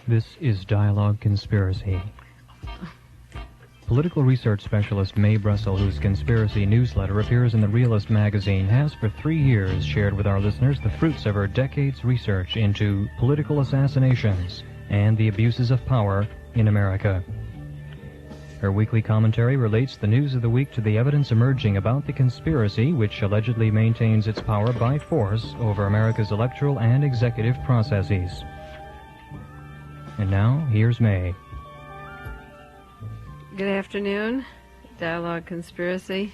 This is Dialogue Conspiracy. Political research specialist Mae Brussell, whose conspiracy newsletter appears in the Realist magazine, has for 3 years shared with our listeners the fruits of her decades' research into political assassinations and the abuses of power in America. Her weekly commentary relates the news of the week to the evidence emerging about the conspiracy which allegedly maintains its power by force over America's electoral and executive processes. And now, here's Mae. Good afternoon. Dialogue Conspiracy,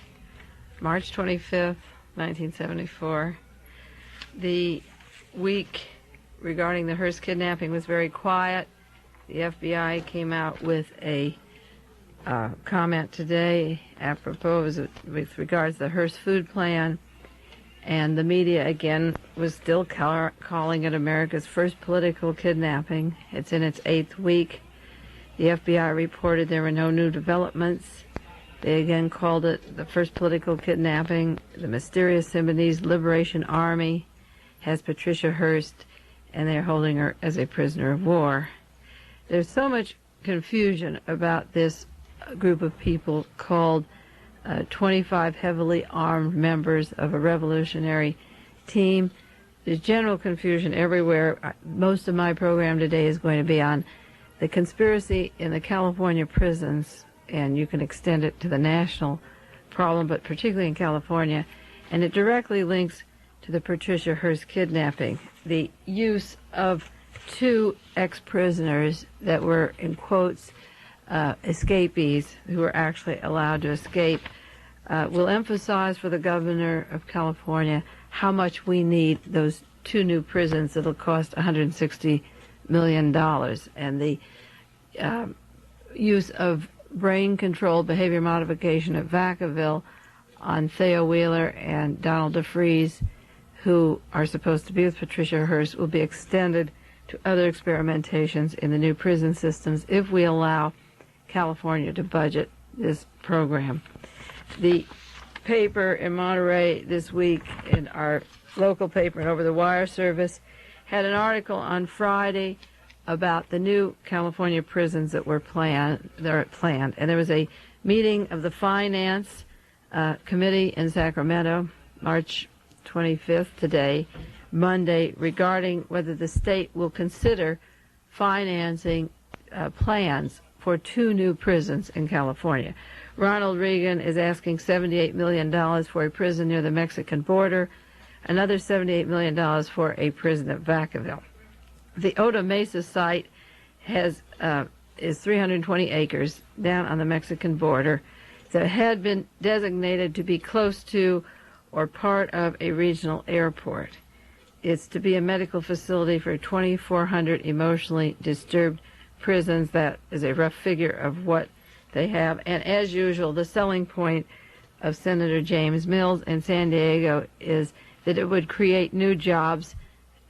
March 25th, 1974. The week regarding the Hearst kidnapping was very quiet. The FBI came out with a comment today apropos with regards to the Hearst food plan, and the media again was still calling it America's first political kidnapping. It's in its 8th week. The FBI reported there were no new developments. They again called it the first political kidnapping. The mysterious Symbionese Liberation Army has Patricia Hearst, and they're holding her as a prisoner of war. There's so much confusion about this group of people called 25 heavily armed members of a revolutionary team. There's general confusion everywhere. Most of my program today is going to be on the conspiracy in the California prisons, and you can extend it to the national problem, but particularly in California, and it directly links to the Patricia Hearst kidnapping. The use of 2 ex-prisoners that were, in quotes, escapees who were actually allowed to escape will emphasize for the governor of California how much we need those 2 new prisons that'll cost $160 million. And the use of brain-controlled behavior modification at Vacaville on Theo Wheeler and Donald DeFreeze, who are supposed to be with Patricia Hearst, will be extended to other experimentations in the new prison systems if we allow California to budget this program. The paper in Monterey this week, in our local paper and over the wire service, had an article on Friday about the new California prisons that were planned. And there was a meeting of the Finance Committee in Sacramento, March 25th, today, Monday, regarding whether the state will consider financing plans for 2 new prisons in California. Ronald Reagan is asking $78 million for a prison near the Mexican border, another $78 million for a prison at Vacaville. The Oda Mesa site is 320 acres down on the Mexican border that had been designated to be close to or part of a regional airport. It's to be a medical facility for 2,400 emotionally disturbed prisons. That is a rough figure of what they have. And as usual, the selling point of Senator James Mills in San Diego is that it would create new jobs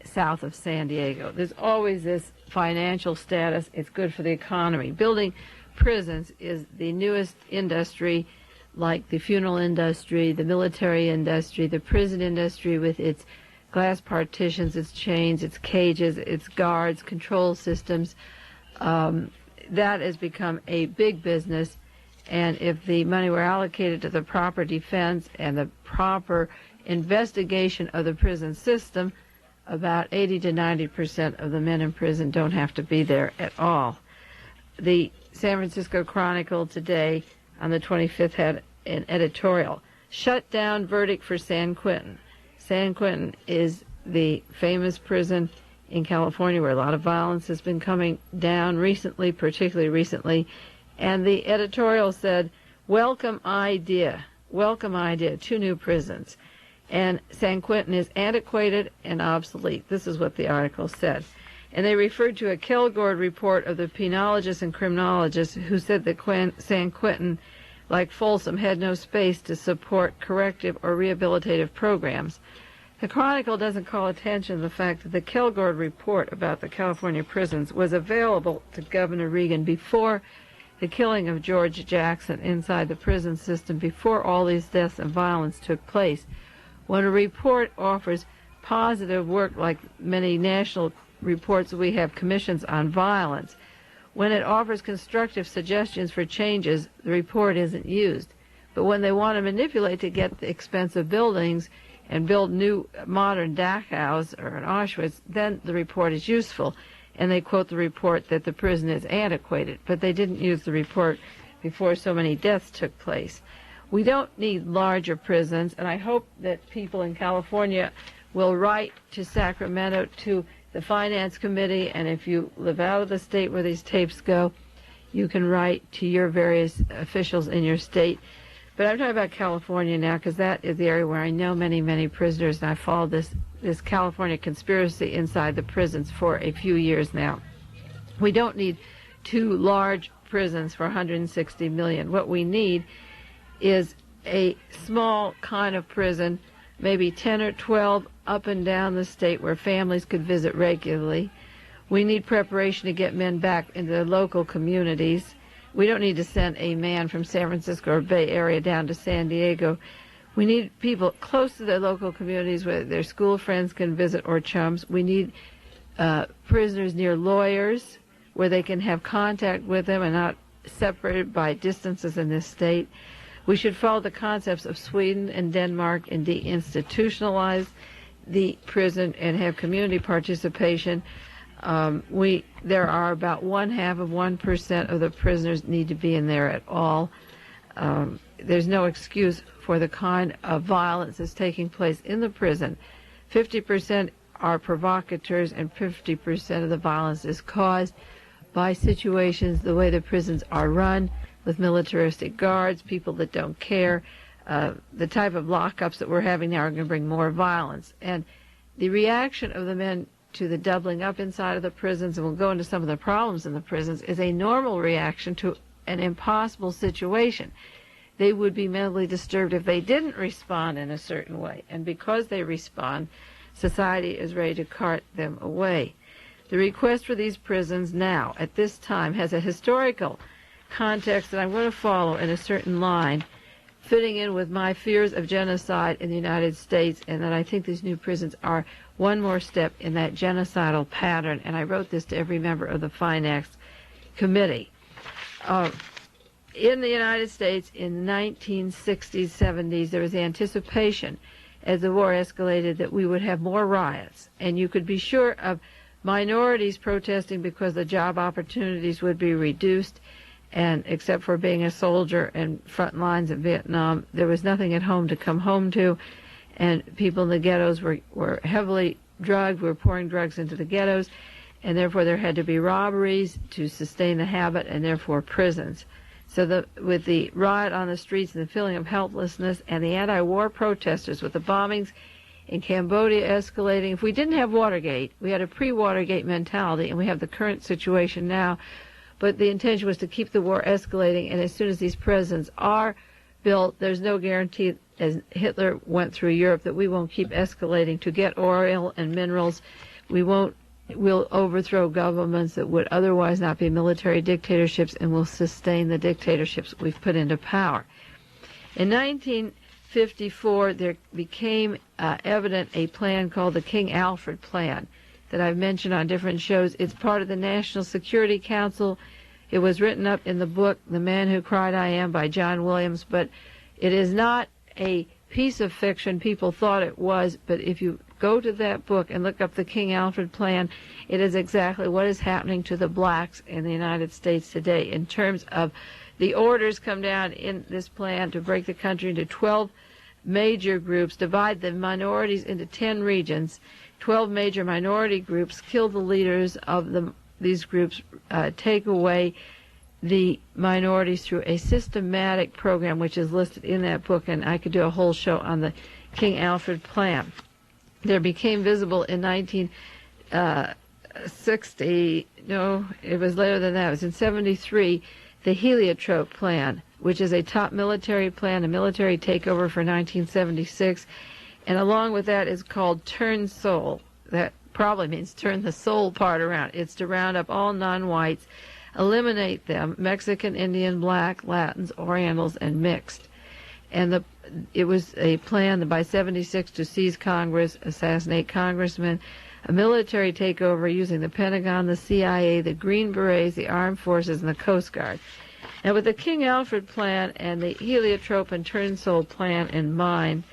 south of San Diego. There's always this financial status. It's good for the economy. Building prisons is the newest industry, like the funeral industry, the military industry, the prison industry with its glass partitions, its chains, its cages, its guards, control systems. That has become a big business, and if the money were allocated to the proper defense and the proper investigation of the prison system, about 80 to 90% of the men in prison don't have to be there at all. The San Francisco Chronicle today on the 25th had an editorial, "Shutdown verdict for San Quentin." San Quentin is the famous prison in California where a lot of violence has been coming down recently, particularly recently, and the editorial said, welcome idea, 2 new prisons. And San Quentin is antiquated and obsolete. This is what the article said. And they referred to a Kilgore report of the penologists and criminologists who said that San Quentin, like Folsom, had no space to support corrective or rehabilitative programs. The Chronicle doesn't call attention to the fact that the Kilgore report about the California prisons was available to Governor Reagan before the killing of George Jackson inside the prison system, before all these deaths and violence took place. When a report offers positive work like many national reports we have commissions on violence. When it offers constructive suggestions for changes, the report isn't used. But when they want to manipulate to get the expensive buildings and build new modern Dachau's or an Auschwitz, then the report is useful. And they quote the report that the prison is antiquated. But they didn't use the report before so many deaths took place. We don't need larger prisons, and I hope that people in California will write to Sacramento, to the Finance Committee, and if you live out of the state where these tapes go, you can write to your various officials in your state. But I'm talking about California now because that is the area where I know many, many prisoners, and I followed this California conspiracy inside the prisons for a few years now. We don't need 2 large prisons for 160 million. What we need is a small kind of prison, maybe 10 or 12 up and down the state where families could visit regularly. We need preparation to get men back into their local communities. We don't need to send a man from San Francisco or Bay Area down to San Diego. We need people close to their local communities where their school friends can visit or chums. We need prisoners near lawyers where they can have contact with them and not separated by distances in this state. We should follow the concepts of Sweden and Denmark and deinstitutionalize the prison and have community participation. There are about 0.5% of the prisoners need to be in there at all. There's no excuse for the kind of violence that's taking place in the prison. 50% are provocateurs, and 50% of the violence is caused by situations, the way the prisons are run, with militaristic guards, people that don't care. The type of lockups that we're having now are going to bring more violence. And the reaction of the men to the doubling up inside of the prisons, and we'll go into some of the problems in the prisons, is a normal reaction to an impossible situation. They would be mentally disturbed if they didn't respond in a certain way. And because they respond, society is ready to cart them away. The request for these prisons now, at this time, has a historical context that I'm going to follow in a certain line, fitting in with my fears of genocide in the United States, and that I think these new prisons are one more step in that genocidal pattern. And I wrote this to every member of the Finance Committee. In the United States in the 1960s, 70s, there was anticipation as the war escalated that we would have more riots, and you could be sure of minorities protesting because the job opportunities would be reduced, and except for being a soldier and front lines in Vietnam, there was nothing at home to come home to, and people in the ghettos were heavily drugged, were pouring drugs into the ghettos, and therefore there had to be robberies to sustain the habit, and therefore prisons. So with the riot on the streets and the feeling of helplessness and the anti-war protesters, with the bombings in Cambodia escalating, if we didn't have Watergate, we had a pre-Watergate mentality, and we have the current situation now, but the intention was to keep the war escalating, and as soon as these prisons are built, there's no guarantee, as Hitler went through Europe, that we won't keep escalating to get oil and minerals. We'll overthrow governments that would otherwise not be military dictatorships, and will sustain the dictatorships we've put into power. In 1954, there became evident a plan called the King Alfred Plan that I've mentioned on different shows. It's part of the National Security Council. It was written up in the book The Man Who Cried I Am by John Williams, but it is not a piece of fiction. People thought it was, but if you go to that book and look up the King Alfred Plan, it is exactly what is happening to the blacks in the United States today in terms of the orders come down in this plan to break the country into 12 major groups, divide the minorities into 10 regions, 12 major minority groups, kill the leaders of these groups, take away the minorities through a systematic program which is listed in that book, and I could do a whole show on the King Alfred Plan. There became visible in 1960, no, it was later than that, it was in 73, the Heliotrope Plan, which is a top military plan, a military takeover for 1976, and along with that is called Turn Soul. That probably means turn the soul part around. It's to round up all non-whites, eliminate them, Mexican, Indian, Black, Latins, Orientals, and mixed. And it was a plan by 76 to seize Congress, assassinate congressmen, a military takeover using the Pentagon, the CIA, the Green Berets, the Armed Forces, and the Coast Guard. Now, with the King Alfred plan and the Heliotrope and Turnsole plan in mind,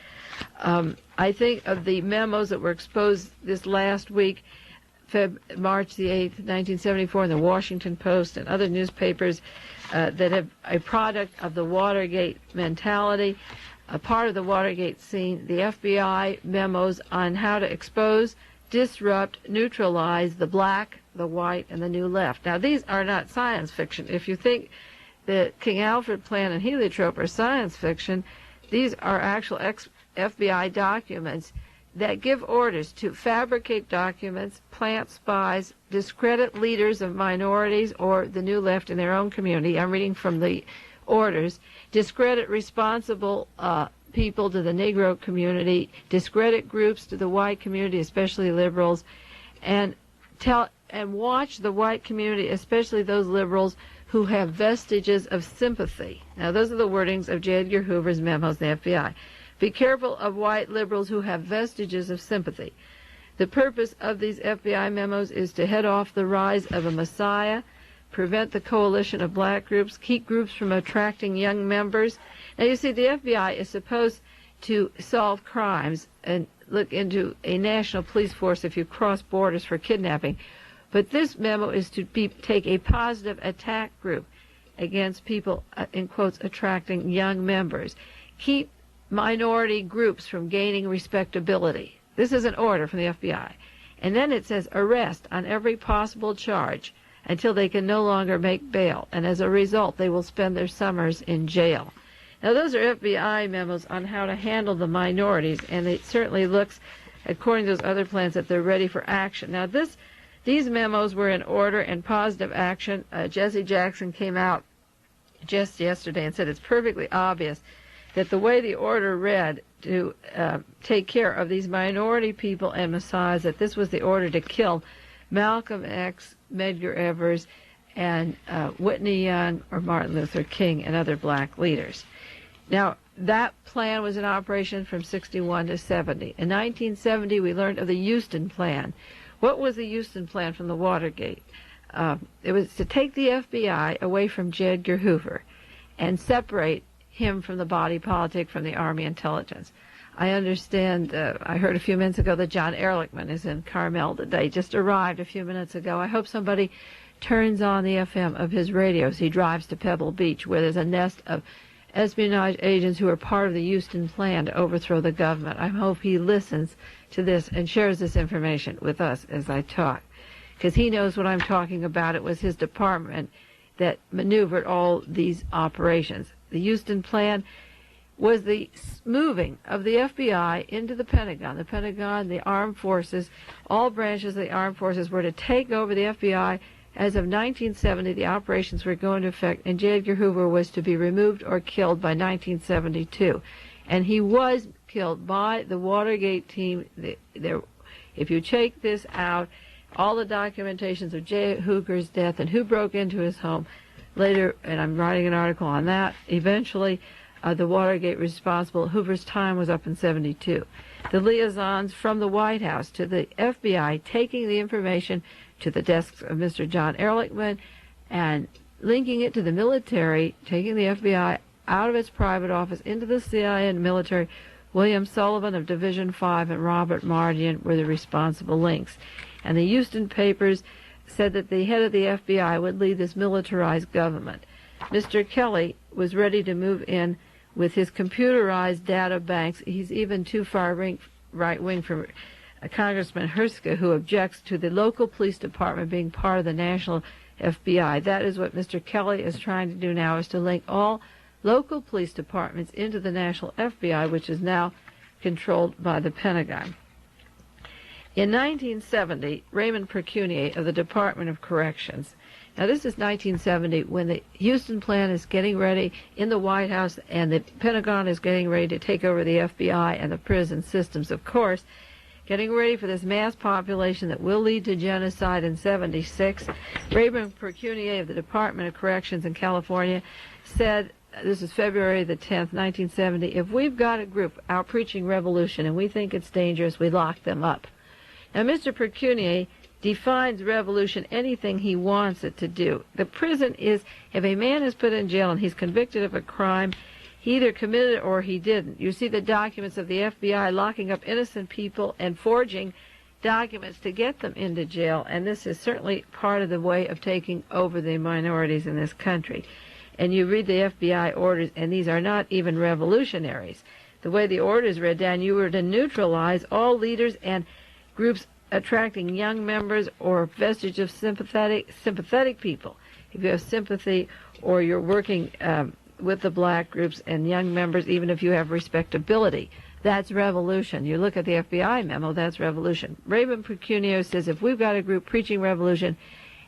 I think of the memos that were exposed this last week, March the 8th, 1974, in the Washington Post and other newspapers that have a product of the Watergate mentality, a part of the Watergate scene, the FBI memos on how to expose, disrupt, neutralize the black, the white, and the new left. Now, these are not science fiction. If you think the King Alfred plan and Heliotrope are science fiction, these are actual FBI documents that give orders to fabricate documents, plant spies, discredit leaders of minorities or the new left in their own community. I'm reading from the orders. Discredit responsible people to the Negro community, discredit groups to the white community, especially liberals, and watch the white community, especially those liberals who have vestiges of sympathy. Now, those are the wordings of J. Edgar Hoover's memos in the FBI. Be careful of white liberals who have vestiges of sympathy. The purpose of these FBI memos is to head off the rise of a messiah, prevent the coalition of black groups, keep groups from attracting young members. Now, you see, the FBI is supposed to solve crimes and look into a national police force if you cross borders for kidnapping. But this memo is to take a positive attack group against people, in quotes, attracting young members. Keep minority groups from gaining respectability. This is an order from the FBI. And then it says arrest on every possible charge until they can no longer make bail. And as a result, they will spend their summers in jail. Now, those are FBI memos on how to handle the minorities, and it certainly looks, according to those other plans, that they're ready for action. Now, these memos were in order and positive action. Jesse Jackson came out just yesterday and said it's perfectly obvious that the way the order read to take care of these minority people and messiahs, that this was the order to kill Malcolm X, Medgar Evers, and Whitney Young or Martin Luther King and other black leaders. Now, that plan was in operation from 61 to 70. In 1970, we learned of the Houston Plan. What was the Houston Plan from the Watergate? It was to take the FBI away from J. Edgar Hoover and separate him from the body politic, from the Army intelligence. I understand, I heard a few minutes ago that John Ehrlichman is in Carmel today, just arrived a few minutes ago. I hope somebody turns on the FM of his radios. He drives to Pebble Beach, where there's a nest of espionage agents who are part of the Houston Plan to overthrow the government. I hope he listens to this and shares this information with us as I talk, because he knows what I'm talking about. It was his department that maneuvered all these operations. The Houston Plan was the moving of the FBI into the Pentagon. The Pentagon, the armed forces, all branches of the armed forces were to take over the FBI. As of 1970, the operations were going into effect, and J. Edgar Hoover was to be removed or killed by 1972. And he was killed by the Watergate team. If you check this out, all the documentations of J. Hoover's death and who broke into his home later, and I'm writing an article on that, eventually the Watergate responsible. Hoover's time was up in 72. The liaisons from the White House to the FBI taking the information to the desks of Mr. John Ehrlichman and linking it to the military, taking the FBI out of its private office into the CIA and military. William Sullivan of Division 5 and Robert Mardian were the responsible links. And the Houston papers said that the head of the FBI would lead this militarized government. Mr. Kelly was ready to move in with his computerized data banks. He's even too far right-wing for Congressman Hearst, who objects to the local police department being part of the national FBI. That is what Mr. Kelly is trying to do now, is to link all local police departments into the national FBI, which is now controlled by the Pentagon. In 1970, Raymond Precunier of the Department of Corrections. Now, this is 1970 when the Houston Plan is getting ready in the White House and the Pentagon is getting ready to take over the FBI and the prison systems, of course, getting ready for this mass population that will lead to genocide in 76. Raymond Precunier of the Department of Corrections in California said this is February the 10th, 1970, if we've got a group out preaching revolution and we think it's dangerous, we lock them up. Now, Mr. Pecunier defines revolution anything he wants it to do. The prison is, if a man is put in jail and he's convicted of a crime, he either committed it or he didn't. You see the documents of the FBI locking up innocent people and forging documents to get them into jail, and this is certainly part of the way of taking over the minorities in this country. And you read the FBI orders, and these are not even revolutionaries. The way the orders read down, you were to neutralize all leaders and groups attracting young members or vestige of sympathetic people. If you have sympathy or you're working with the black groups and young members, even if you have respectability, that's revolution. You look at the FBI memo, that's revolution. Raymond Pecunier says if we've got a group preaching revolution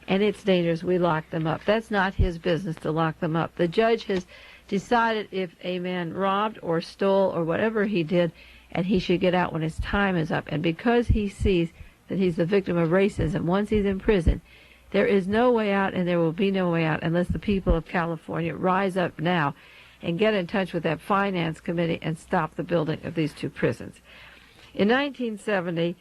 and it's dangerous, we lock them up. That's not his business to lock them up. The judge has decided if a man robbed or stole or whatever he did, and he should get out when his time is up. And because he sees that he's the victim of racism, once he's in prison, there is no way out, and there will be no way out unless the people of California rise up now and get in touch with that finance committee and stop the building of these two prisons. In 1970,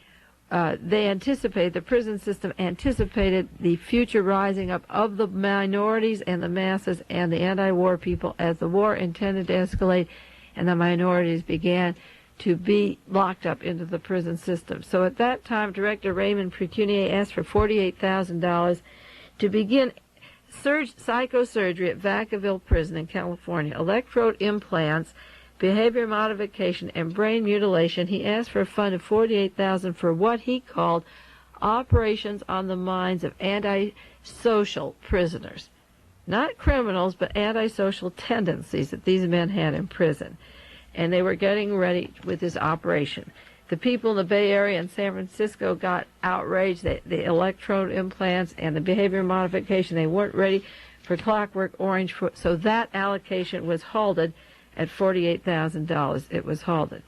the prison system anticipated the future rising up of the minorities and the masses and the anti-war people as the war intended to escalate and the minorities began to be locked up into the prison system. So at that time, Director Raymond Pecunier asked for $48,000 to begin psychosurgery at Vacaville Prison in California, electrode implants, behavior modification, and brain mutilation. He asked for a fund of $48,000 for what he called operations on the minds of antisocial prisoners. Not criminals, but antisocial tendencies that these men had in prison. And they were getting ready with this operation. The people in the Bay Area and San Francisco got outraged that the electrode implants and the behavior modification, they weren't ready for Clockwork Orange, so that allocation was halted at $48,000. It was halted.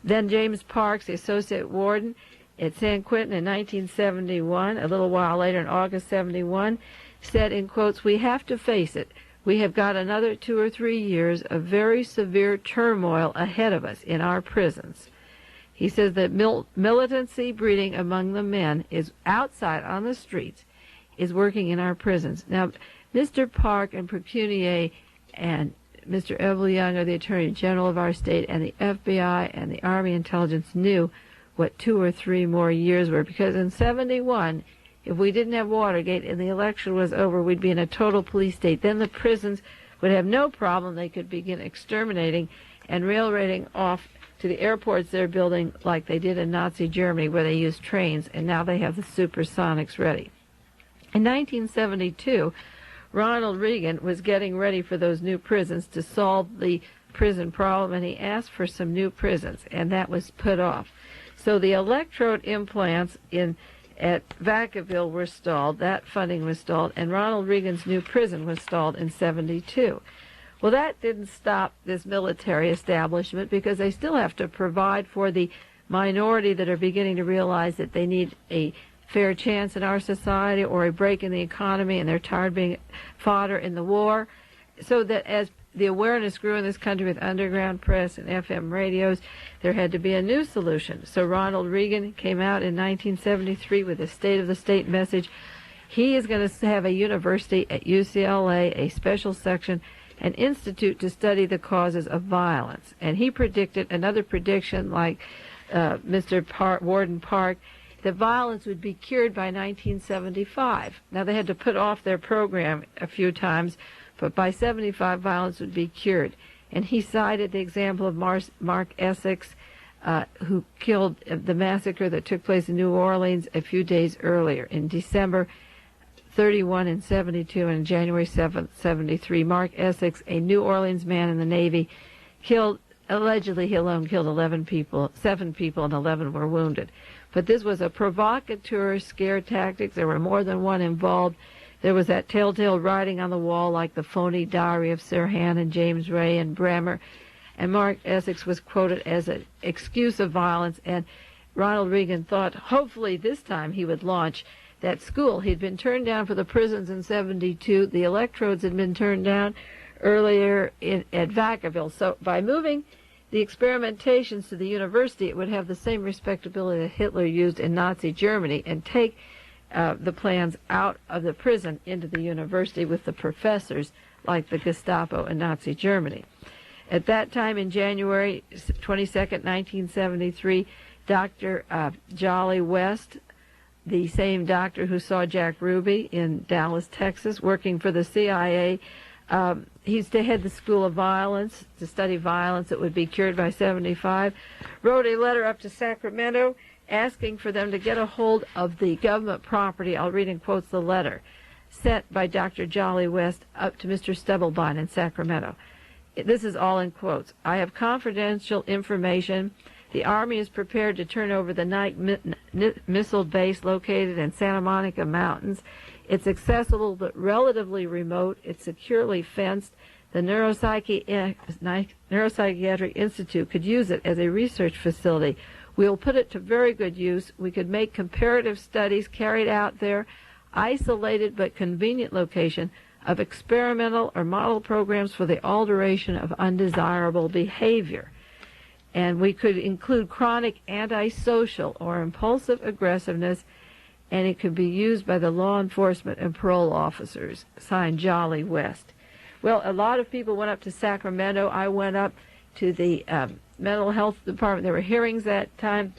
Then James Parks, the associate warden at San Quentin in 1971, a little while later in August 71, said in quotes, "We have to face it. We have got another 2 or 3 years of very severe turmoil ahead of us in our prisons." He says that militancy breeding among the men is outside on the streets, is working in our prisons. Now, Mr. Park and Pecunier and Mr. Evel Young are the Attorney General of our state, and the FBI and the Army Intelligence knew what 2 or 3 more years were, because in 71, if we didn't have Watergate and the election was over, we'd be in a total police state. Then the prisons would have no problem. They could begin exterminating and railroading off to the airports they're building like they did in Nazi Germany, where they used trains, and now they have the supersonics ready. In 1972, Ronald Reagan was getting ready for those new prisons to solve the prison problem, and he asked for some new prisons, and that was put off. So the electrode implants at Vacaville were stalled, that funding was stalled, and Ronald Reagan's new prison was stalled in 72. Well, that didn't stop this military establishment, because they still have to provide for the minority that are beginning to realize that they need a fair chance in our society or a break in the economy, and they're tired of being fodder in the war. So that as the awareness grew in this country with underground press and FM radios, there had to be a new solution. So Ronald Reagan came out in 1973 with a State of the State message. He is going to have a university at UCLA, a special section, an institute to study the causes of violence. And he predicted another prediction like Mr. Warden Park, that violence would be cured by 1975. Now, they had to put off their program a few times, but by 75, violence would be cured. And he cited the example of Mark Essex, who killed the massacre that took place in New Orleans a few days earlier. In December 31 and 72 and January 7th, 73, Mark Essex, a New Orleans man in the Navy, allegedly he alone killed 7 people, and 11 were wounded. But this was a provocateur scare tactics. There were more than one involved. There was that telltale writing on the wall like the phony diary of Sirhan and James Ray and Bremer. And Mark Essex was quoted as an excuse of violence. And Ronald Reagan thought hopefully this time he would launch that school. He'd been turned down for the prisons in 72. The electrodes had been turned down. earlier at Vacaville. So by moving the experimentations to the university, it would have the same respectability that Hitler used in Nazi Germany and take the plans out of the prison into the university with the professors like the Gestapo in Nazi Germany. At that time, in January 22nd, 1973, Dr. Jolly West, the same doctor who saw Jack Ruby in Dallas, Texas, working for the CIA, he's to head the School of Violence, to study violence that would be cured by 75, wrote a letter up to Sacramento asking for them to get a hold of the government property. I'll read in quotes the letter sent by Dr. Jolly West up to Mr. Stubblebine in Sacramento. This is all in quotes. I have confidential information. The Army is prepared to turn over the Nike missile base located in Santa Monica Mountains. It's accessible but relatively remote. It's securely fenced. The Neuropsychiatric Institute could use it as a research facility. We'll put it to very good use. We could make comparative studies carried out there, isolated but convenient location of experimental or model programs for the alteration of undesirable behavior. And we could include chronic antisocial or impulsive aggressiveness, and it could be used by the law enforcement and parole officers. Signed, Jolly West. Well, a lot of people went up to Sacramento. I went up to the mental health department. There were hearings that time.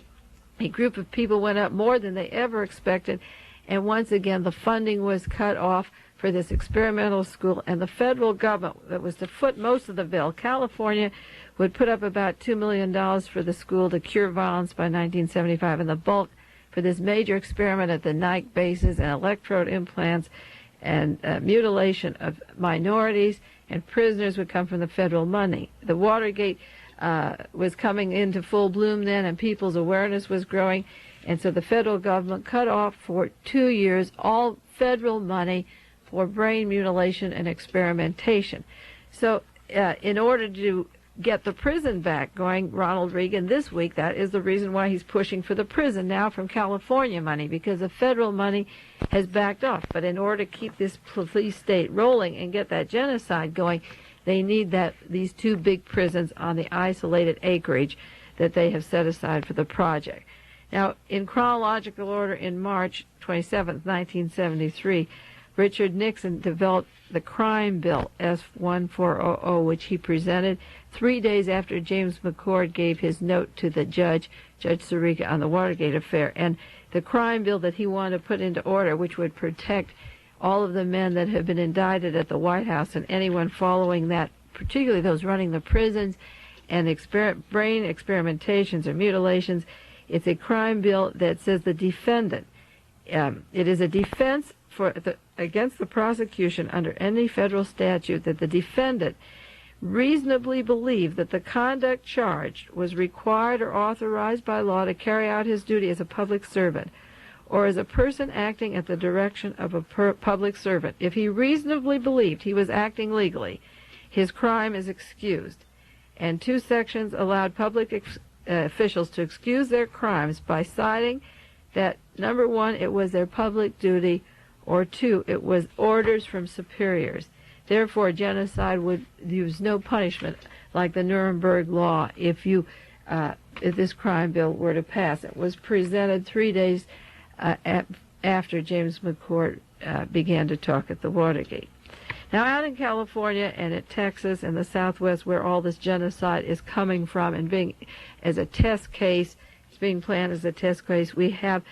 A group of people went up, more than they ever expected, and once again the funding was cut off for this experimental school, and the federal government that was to foot most of the bill, California, would put up about $2 million for the school to cure violence by 1975, and the bulk for this major experiment at the Nike bases and electrode implants and mutilation of minorities and prisoners would come from the federal money. The Watergate was coming into full bloom then, and people's awareness was growing, and so the federal government cut off for 2 years all federal money for brain mutilation and experimentation. So in order to get the prison back going, Ronald Reagan this week, that is the reason why he's pushing for the prison now from California money, because the federal money has backed off. But in order to keep this police state rolling and get that genocide going, they need these two big prisons on the isolated acreage that they have set aside for the project. Now, in chronological order, in March 27, 1973, Richard Nixon developed the crime bill, S-1400, which he presented 3 days after James McCord gave his note to the Judge Sirica, on the Watergate affair. And the crime bill that he wanted to put into order, which would protect all of the men that have been indicted at the White House and anyone following that, particularly those running the prisons and brain experimentations or mutilations. It's a crime bill that says the defendant, it is a defense against the prosecution under any federal statute that the defendant reasonably believed that the conduct charged was required or authorized by law to carry out his duty as a public servant or as a person acting at the direction of a public servant. If he reasonably believed he was acting legally, his crime is excused. And two sections allowed public officials to excuse their crimes by citing that, number one, it was their public duty, or two, it was orders from superiors. Therefore, genocide would use no punishment like the Nuremberg Law if this crime bill were to pass. It was presented 3 days after James McCord began to talk at the Watergate. Now, out in California and at Texas and the Southwest, where all this genocide is coming from and being as a test case, it's being planned as a test case, we have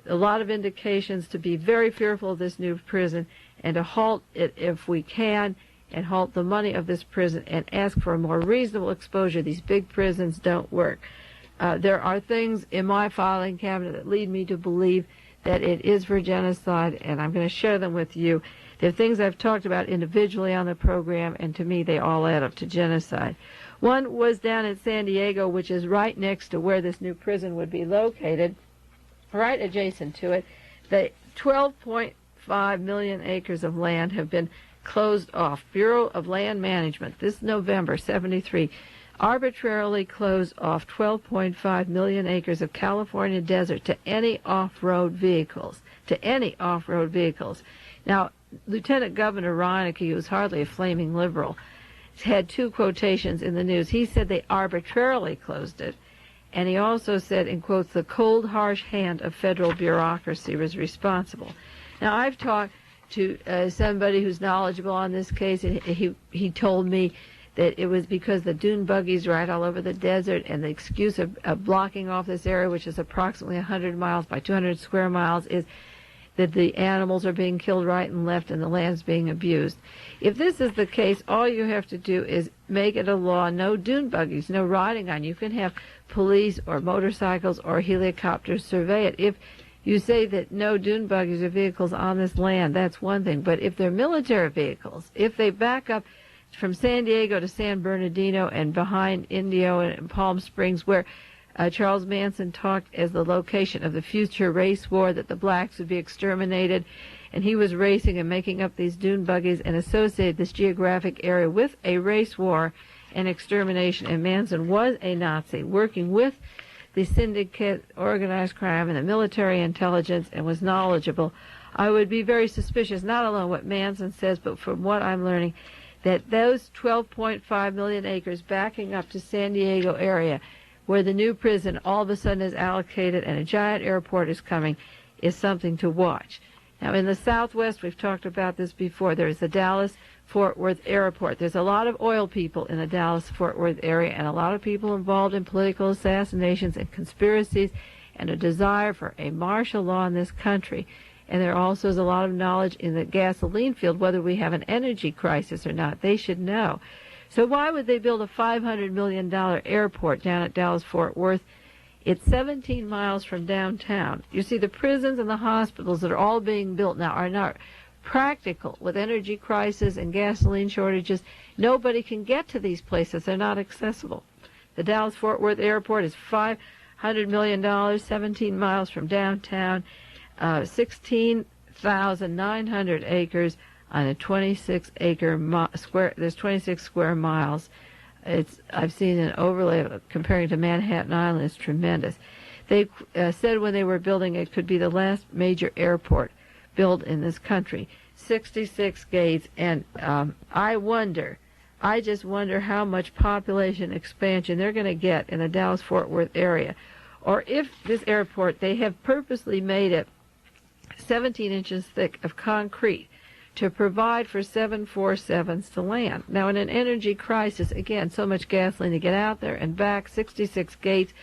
a lot of indications to be very fearful of this new prison and to halt it if we can, and halt the money of this prison and ask for a more reasonable exposure. These big prisons don't work. There are things in my filing cabinet that lead me to believe that it is for genocide, and I'm going to share them with you. They're things I've talked about individually on the program, and to me they all add up to genocide. One was down in San Diego, which is right next to where this new prison would be located, right adjacent to it. The 12.5 million acres of land have been closed off. Bureau of Land Management, this November, 73, arbitrarily closed off 12.5 million acres of California desert to any off-road vehicles. Now, Lieutenant Governor Reineke, who's hardly a flaming liberal, had two quotations in the news. He said they arbitrarily closed it, and he also said, in quotes, the cold, harsh hand of federal bureaucracy was responsible. Now, I've talked to somebody who's knowledgeable on this case, and he told me that it was because the dune buggies ride all over the desert, and the excuse of blocking off this area, which is approximately 100 miles by 200 square miles, is that the animals are being killed right and left and the land's being abused. If this is the case, all you have to do is make it a law, no dune buggies, no riding on. You can have police or motorcycles or helicopters survey it. If you say that no dune buggies or vehicles on this land, that's one thing. But if they're military vehicles, if they back up from San Diego to San Bernardino and behind Indio and Palm Springs, where Charles Manson talked as the location of the future race war, that the blacks would be exterminated, and he was racing and making up these dune buggies and associated this geographic area with a race war and extermination. And Manson was a Nazi working with the syndicate, organized crime, and the military intelligence, and was knowledgeable. I would be very suspicious, not alone what Manson says, but from what I'm learning, that those 12.5 million acres backing up to San Diego area, where the new prison all of a sudden is allocated and a giant airport is coming, is something to watch. Now, in the Southwest, we've talked about this before, there's the Dallas-Fort Worth Airport. There's a lot of oil people in the Dallas-Fort Worth area, and a lot of people involved in political assassinations and conspiracies, and a desire for a martial law in this country. And there also is a lot of knowledge in the gasoline field, whether we have an energy crisis or not. They should know. So why would they build a $500 million airport down at Dallas-Fort Worth? It's 17 miles from downtown. You see, the prisons and the hospitals that are all being built now are not practical. With energy crisis and gasoline shortages, nobody can get to these places. They're not accessible. The Dallas-Fort Worth Airport is $500 million, 17 miles from downtown, 16,900 acres on a 26-acre square. There's 26 square miles. I've seen an overlay comparing to Manhattan Island. It's tremendous. They said when they were building it could be the last major airport built in this country. 66 gates, and I just wonder how much population expansion they're going to get in the Dallas-Fort Worth area. Or if this airport, they have purposely made it 17 inches thick of concrete to provide for 747s to land. Now, in an energy crisis, again, so much gasoline to get out there and back, 66 gates,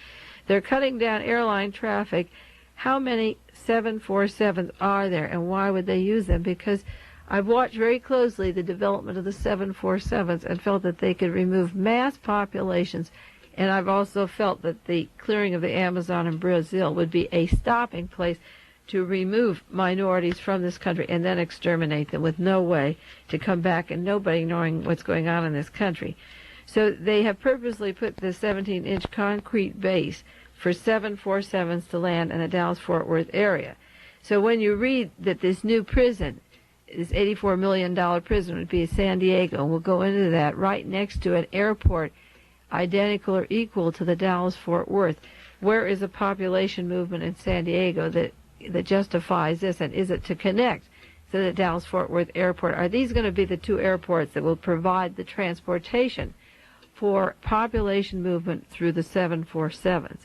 they're cutting down airline traffic. How many 747s are there, and why would they use them? Because I've watched very closely the development of the 747s and felt that they could remove mass populations, and I've also felt that the clearing of the Amazon in Brazil would be a stopping place to remove minorities from this country and then exterminate them with no way to come back and nobody knowing what's going on in this country. So they have purposely put the 17-inch concrete base for 747s to land in the Dallas-Fort Worth area. So when you read that this new prison, this $84 million prison would be in San Diego, and we'll go into that, right next to an airport identical or equal to the Dallas-Fort Worth, where is a population movement in San Diego that justifies this, and is it to connect to the Dallas-Fort Worth Airport? Are these going to be the two airports that will provide the transportation for population movement through the 747s?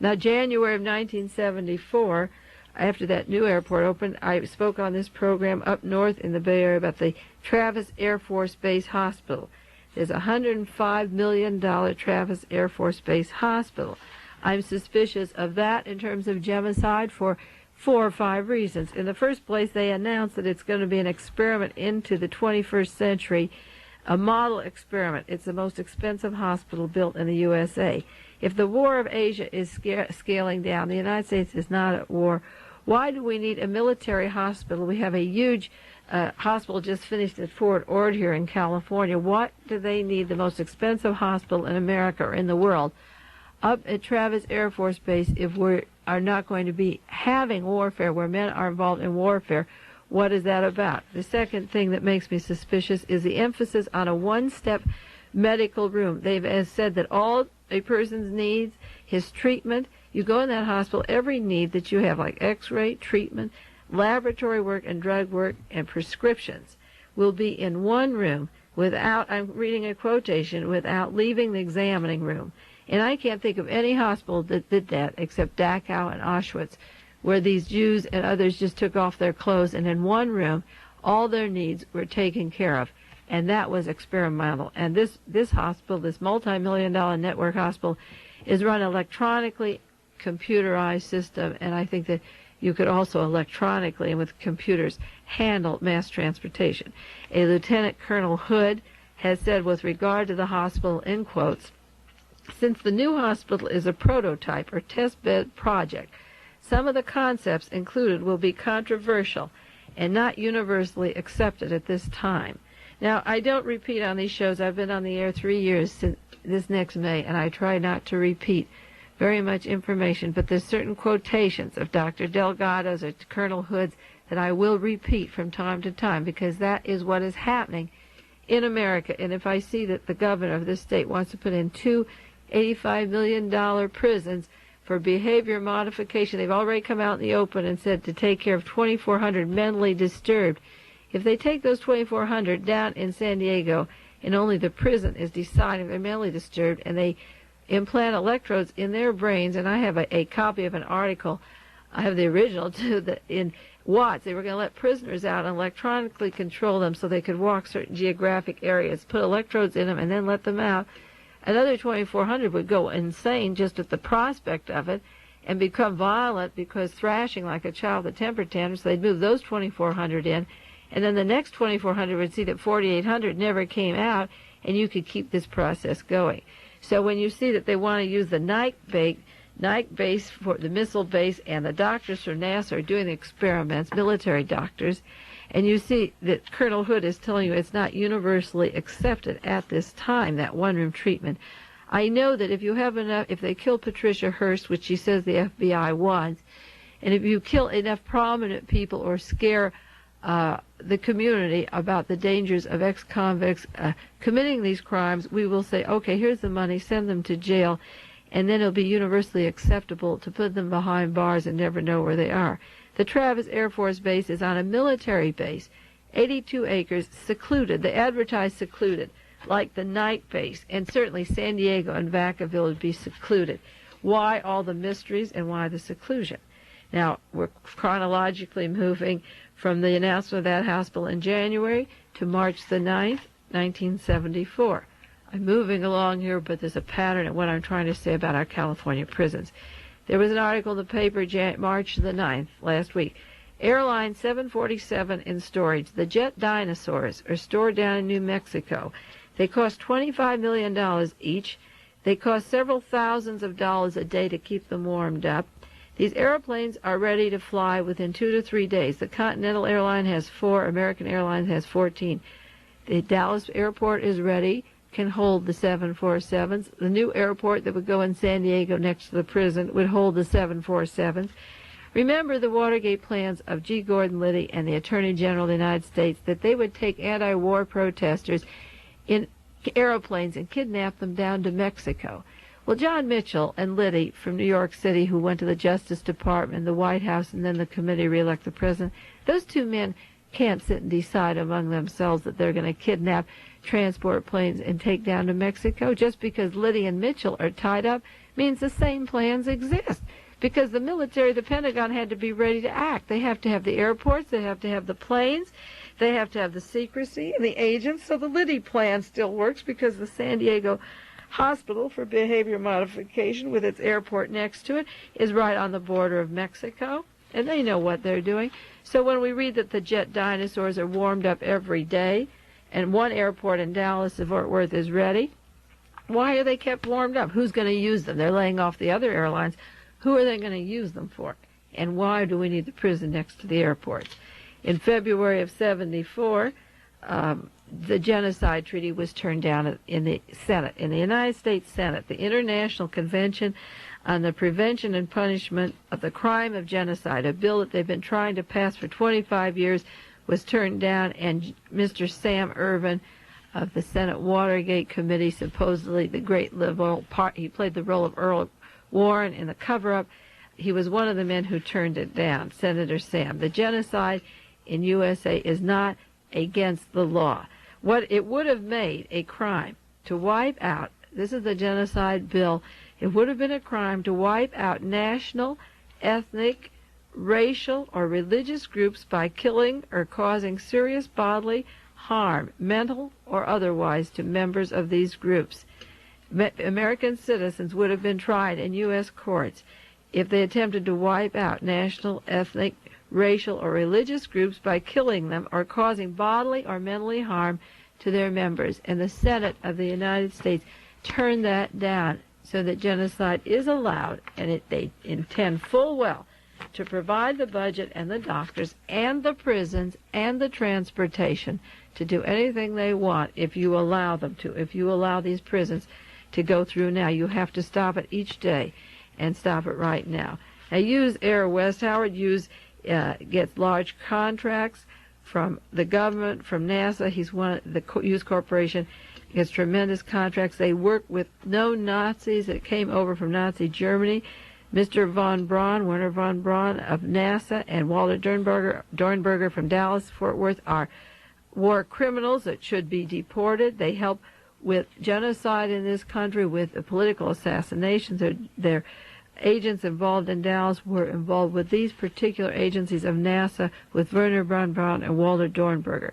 Now, January of 1974, after that new airport opened, I spoke on this program up north in the Bay Area about the Travis Air Force Base Hospital. There's a $105 million Travis Air Force Base Hospital. I'm suspicious of that in terms of genocide for 4 or 5 reasons. In the first place, they announced that it's going to be an experiment into the 21st century, a model experiment. It's the most expensive hospital built in the USA. If the war of Asia is scaling down, the United States is not at war. Why do we need a military hospital? We have a huge hospital just finished at Fort Ord here in California. What do they need the most expensive hospital in America or in the world up at Travis Air Force Base if we are not going to be having warfare, where men are involved in warfare? What is that about? The second thing that makes me suspicious is the emphasis on a one-step medical room. They've said that all a person's needs, his treatment, you go in that hospital, every need that you have, like x-ray, treatment, laboratory work and drug work and prescriptions, will be in one room without, I'm reading a quotation, without leaving the examining room. And I can't think of any hospital that did that except Dachau and Auschwitz, where these Jews and others just took off their clothes, and in one room all their needs were taken care of. And that was experimental. And this hospital, this multi-million-dollar network hospital, is run electronically, computerized system, and I think that you could also electronically and with computers handle mass transportation. A Lieutenant Colonel Hood has said with regard to the hospital, in quotes, since the new hospital is a prototype or test bed project, some of the concepts included will be controversial and not universally accepted at this time. Now, I don't repeat on these shows. I've been on the air 3 years since this next May, and I try not to repeat very much information, but there's certain quotations of Dr. Delgado's or Colonel Hood's that I will repeat from time to time, because that is what is happening in America. And if I see that the governor of this state wants to put in two $85 million prisons for behavior modification, they've already come out in the open and said to take care of 2,400 mentally disturbed. If they take those 2,400 down in San Diego and only the prison is deciding they're mentally disturbed, and they implant electrodes in their brains, and I have a copy of an article, I have the original too, that in Watts they were going to let prisoners out and electronically control them so they could walk certain geographic areas, put electrodes in them, and then let them out. Another 2,400 would go insane just at the prospect of it and become violent because thrashing like a child with a temper tantrum, so they'd move those 2,400 in, and then the next 2,400 would see that 4,800 never came out, and you could keep this process going. So when you see that they want to use the Nike base for the missile base, and the doctors from NASA are doing the experiments, military doctors, and you see that Colonel Hood is telling you it's not universally accepted at this time, that one-room treatment. I know that if you have enough, if they kill Patricia Hearst, which she says the FBI wants, and if you kill enough prominent people or scare the community about the dangers of ex-convicts committing these crimes, we will say, okay, here's the money, send them to jail, and then it'll be universally acceptable to put them behind bars and never know where they are. The Travis Air Force Base is on a military base, 82 acres, secluded. They advertise secluded, like the Nike base, and certainly San Diego and Vacaville would be secluded. Why all the mysteries and why the seclusion? Now, we're chronologically moving from the announcement of that hospital in January to March the 9th, 1974. I'm moving along here, but there's a pattern in what I'm trying to say about our California prisons. There was an article in the paper March the 9th, last week. Airline 747 in storage. The jet dinosaurs are stored down in New Mexico. They cost $25 million each. They cost several thousands of dollars a day to keep them warmed up. These airplanes are ready to fly within 2 to 3 days. The Continental Airline has 4. American Airlines has 14. The Dallas airport is ready, can hold the 747s. The new airport that would go in San Diego next to the prison would hold the 747s. Remember the Watergate plans of G. Gordon Liddy and the Attorney General of the United States, that they would take anti-war protesters in airplanes and kidnap them down to Mexico. Well, John Mitchell and Liddy from New York City, who went to the Justice Department, the White House, and then the committee re-elect the president, those two men can't sit and decide among themselves that they're going to kidnap, transport planes, and take down to Mexico. Just because Liddy and Mitchell are tied up means the same plans exist. Because the military, the Pentagon, had to be ready to act. They have to have the airports, they have to have the planes, they have to have the secrecy and the agents. So the Liddy plan still works because the San Diego Hospital for Behavior Modification, with its airport next to it, is right on the border of Mexico, and they know what they're doing. So when we read that the jet dinosaurs are warmed up every day, and one airport in Dallas, Fort Worth, is ready, why are they kept warmed up? Who's going to use them? They're laying off the other airlines. Who are they going to use them for? And why do we need the prison next to the airports? In February of 74, the Genocide Treaty was turned down in the Senate, in the United States Senate. The International Convention on the Prevention and Punishment of the Crime of Genocide, a bill that they've been trying to pass for 25 years, was turned down, and Mr. Sam Ervin of the Senate Watergate Committee, supposedly the great liberal part, he played the role of Earl Warren in the cover-up. He was one of the men who turned it down, Senator Sam. The genocide in USA is not against the law. what it would have made a crime to wipe out, this is the genocide bill, it would have been a crime to wipe out national, ethnic, racial, or religious groups by killing or causing serious bodily harm, mental or otherwise, to members of these groups. American citizens would have been tried in U.S. courts if they attempted to wipe out national, ethnic, racial, or religious groups by killing them or causing bodily or mentally harm to their members. And the Senate of the United States turned that down so that genocide is allowed, and they intend full well to provide the budget and the doctors and the prisons and the transportation to do anything they want if you allow them to. If you allow these prisons to go through now, you have to stop it each day and stop it right now. Now, Hughes Air West, Howard Hughes gets large contracts from the government, from NASA. He's one of the Hughes Corporation gets tremendous contracts. They work with known Nazis that came over from Nazi Germany. Mr. von Braun, Werner von Braun of NASA, and Walter Dornberger from Dallas, Fort Worth, are war criminals that should be deported. They help with genocide in this country, with political assassinations. Their agents involved in Dallas were involved with these particular agencies of NASA, with Werner von Braun and Walter Dornberger.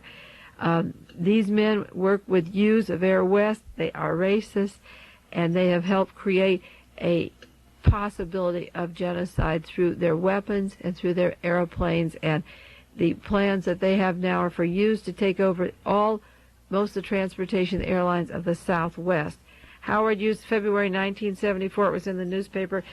These men work with Hughes of Air West. They are racist, and they have helped create a possibility of genocide through their weapons and through their airplanes. And the plans that they have now are for Hughes to take over most of the transportation airlines of the Southwest. Howard Hughes, February 1974, it was in the newspaper,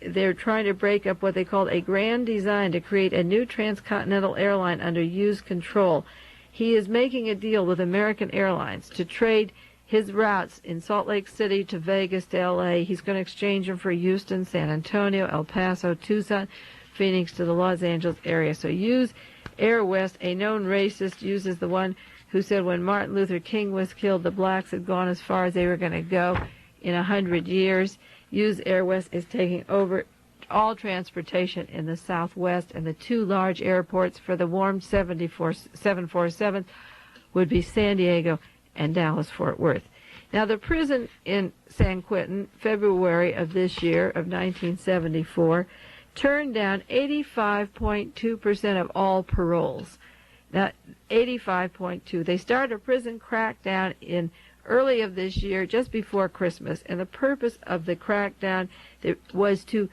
they're trying to break up what they called a grand design to create a new transcontinental airline under Hughes' control. He is making a deal with American Airlines to trade his routes in Salt Lake City to Vegas to L.A. He's going to exchange them for Houston, San Antonio, El Paso, Tucson, Phoenix to the Los Angeles area. So Hughes Air West, a known racist, Hughes is the one who said when Martin Luther King was killed, the blacks had gone as far as they were going to go in 100 years. Hughes Air West is taking over all transportation in the Southwest, and the two large airports for the warm 747 would be San Diego and Dallas-Fort Worth. Now, the prison in San Quentin, February of this year, of 1974, turned down 85.2% of all paroles. Now, 85.2. They started a prison crackdown in early of this year, just before Christmas, and the purpose of the crackdown was to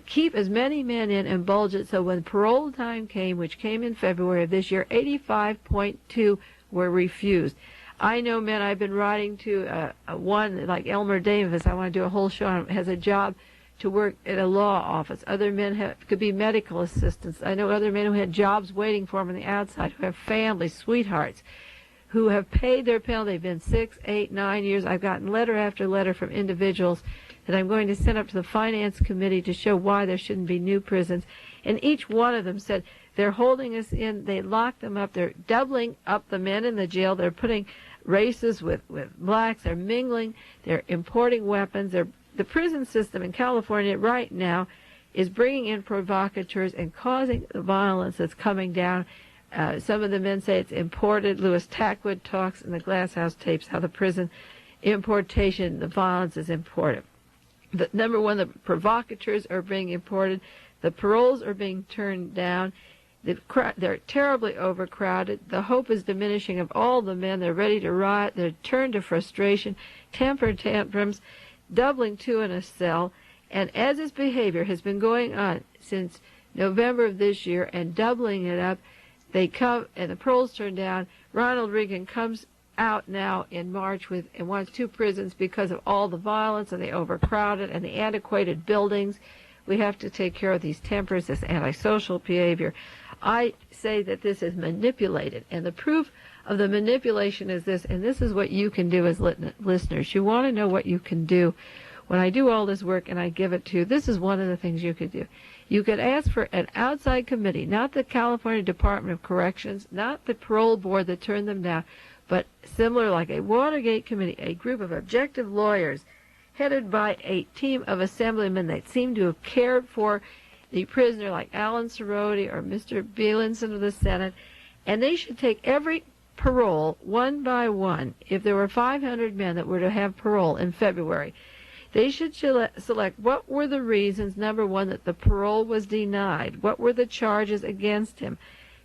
keep as many men in and bulge it so when parole time came, which came in February of this year, 85.2 were refused. I know men, I've been writing to one like Elmer Davis, I want to do a whole show on him, has a job to work at a law office. Other men could be medical assistants. I know other men who had jobs waiting for them on the outside, who have families, sweethearts, who have paid their penalty. They've been 6, 8, 9 years. I've gotten letter after letter from individuals that I'm going to send up to the Finance Committee to show why there shouldn't be new prisons. And each one of them said, they're holding us in, they lock them up, they're doubling up the men in the jail, they're putting races with blacks, they're mingling, they're importing weapons. The prison system in California right now is bringing in provocateurs and causing the violence that's coming down. Some of the men say it's imported. Louis Tackwood talks in the Glass House tapes how the prison importation, the violence is imported. The number one, the provocateurs are being imported. The paroles are being turned down. They're terribly overcrowded. The hope is diminishing of all the men. They're ready to riot. They're turned to frustration, temper tantrums, doubling two in a cell. And as this behavior has been going on since November of this year and doubling it up, they come and the paroles turn down. Ronald Reagan comes out now in March and wants two prisons because of all the violence and the overcrowded and the antiquated buildings. We have to take care of these tempers, this antisocial behavior. I say that this is manipulated, and the proof of the manipulation is this, and this is what you can do as listeners. You want to know what you can do. When I do all this work and I give it to you, this is one of the things you could do. You could ask for an outside committee, not the California Department of Corrections, not the parole board that turned them down, but similar like a Watergate committee, a group of objective lawyers headed by a team of assemblymen that seem to have cared for the prisoner like Alan Cerroti or Mr. Bielenson of the Senate, and they should take every parole one by one. If there were 500 men that were to have parole in February, they should select what were the reasons, number one, that the parole was denied. What were the charges against him?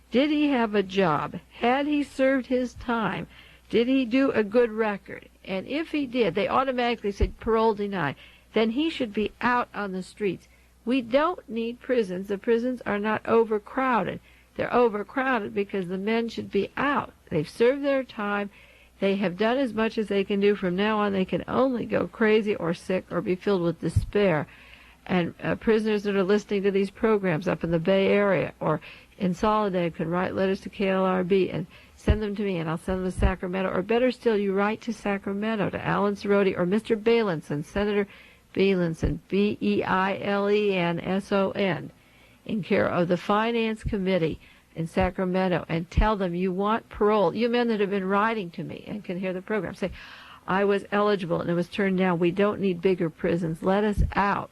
Did he have a job? Had he served his time? Did he do a good record? And if he did, they automatically said parole denied. Then he should be out on the streets. We don't need prisons. The prisons are not overcrowded. They're overcrowded because the men should be out. They've served their time. They have done as much as they can do. From now on, they can only go crazy or sick or be filled with despair. And prisoners that are listening to these programs up in the Bay Area or in Soledad can write letters to KLRB and send them to me, and I'll send them to Sacramento. Or better still, you write to Sacramento, to Alan Cerroti or Mr. Bailenson, Senator Bailenson, Beilenson, in care of the Finance Committee in Sacramento, and tell them you want parole. You men that have been writing to me and can hear the program, say, I was eligible and it was turned down. We don't need bigger prisons. Let us out.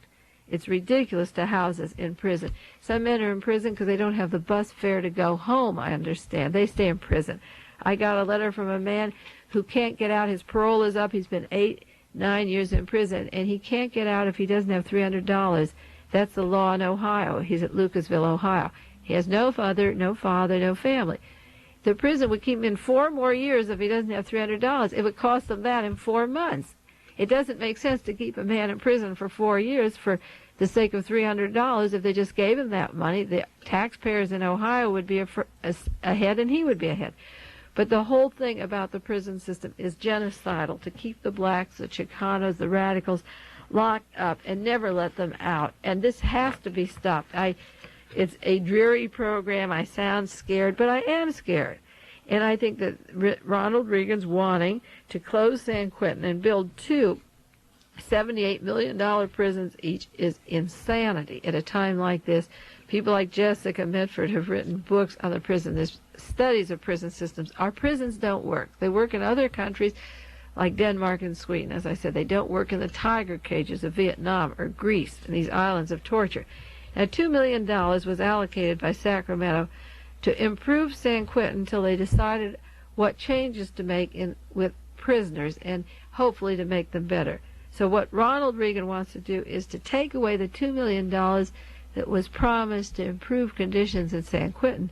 It's ridiculous to house us in prison. Some men are in prison because they don't have the bus fare to go home, I understand. They stay in prison. I got a letter from a man who can't get out. His parole is up. He's been 8-9 years in prison, and he can't get out if he doesn't have $300. That's the law in Ohio. He's at Lucasville, Ohio. He has no father, no family. The prison would keep him in 4 more years if he doesn't have $300. It would cost them that in 4 months. It doesn't make sense to keep a man in prison for 4 years for the sake of $300. If they just gave him that money, the taxpayers in Ohio would be ahead and he would be ahead. But the whole thing about the prison system is genocidal, to keep the blacks, the Chicanos, the radicals locked up and never let them out. And this has to be stopped. It's a dreary program. I sound scared, but I am scared. And I think that Ronald Reagan's wanting to close San Quentin and build 2 $78 million prisons each is insanity at a time like this. People like Jessica Mitford have written books on the prison. There's studies of prison systems. Our prisons don't work. They work in other countries like Denmark and Sweden. As I said, they don't work in the tiger cages of Vietnam or Greece and these islands of torture. Now, $2 million was allocated by Sacramento to improve San Quentin until they decided what changes to make with prisoners and hopefully to make them better. So what Ronald Reagan wants to do is to take away the $2 million that was promised to improve conditions in San Quentin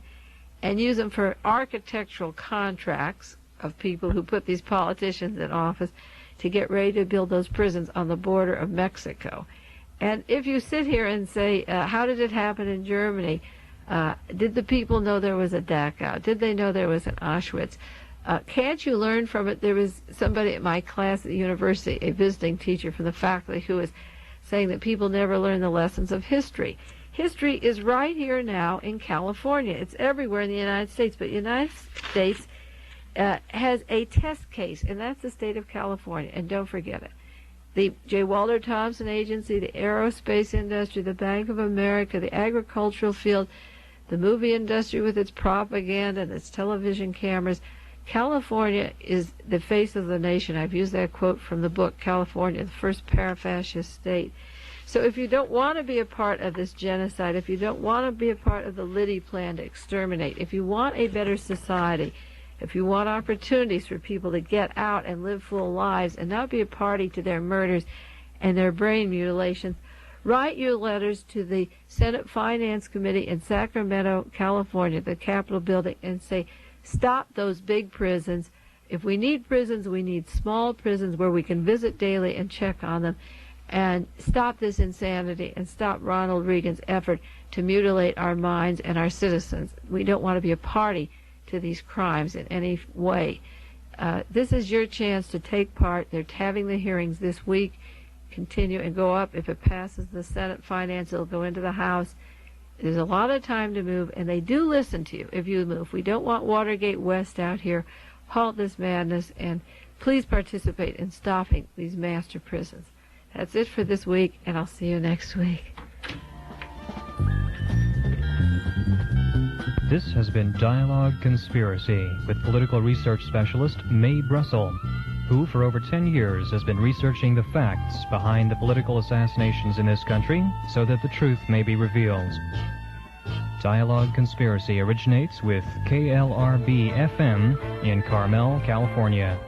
and use them for architectural contracts of people who put these politicians in office to get ready to build those prisons on the border of Mexico. And if you sit here and say, how did it happen in Germany? Did the people know there was a Dachau? Did they know there was an Auschwitz? Can't you learn from it? There was somebody at my class at the university, a visiting teacher from the faculty, who was saying that people never learn the lessons of history. History is right here now in California. It's everywhere in the United States, but the United States has a test case, and that's the state of California, and don't forget it. The J. Walter Thompson Agency, the aerospace industry, the Bank of America, the agricultural field, the movie industry with its propaganda and its television cameras. California is the face of the nation. I've used that quote from the book, California, the first para-fascist state. So if you don't want to be a part of this genocide, if you don't want to be a part of the Liddy plan to exterminate, if you want a better society, if you want opportunities for people to get out and live full lives and not be a party to their murders and their brain mutilations, write your letters to the Senate Finance Committee in Sacramento, California, the Capitol building, and say, stop those big prisons. If we need prisons, we need small prisons where we can visit daily and check on them, and stop this insanity and stop Ronald Reagan's effort to mutilate our minds and our citizens. We don't want to be a party to these crimes in any way. This is your chance to take part. They're having the hearings this week. Continue and go up. If it passes the Senate Finance, it'll go into the House. There's a lot of time to move, and they do listen to you if you move. We don't want Watergate West out here. Halt this madness, and please participate in stopping these master prisons. That's it for this week, and I'll see you next week. This has been Dialogue Conspiracy with political research specialist Mae Brussell, who for over 10 years has been researching the facts behind the political assassinations in this country so that the truth may be revealed. Dialogue Conspiracy originates with KLRB-FM in Carmel, California.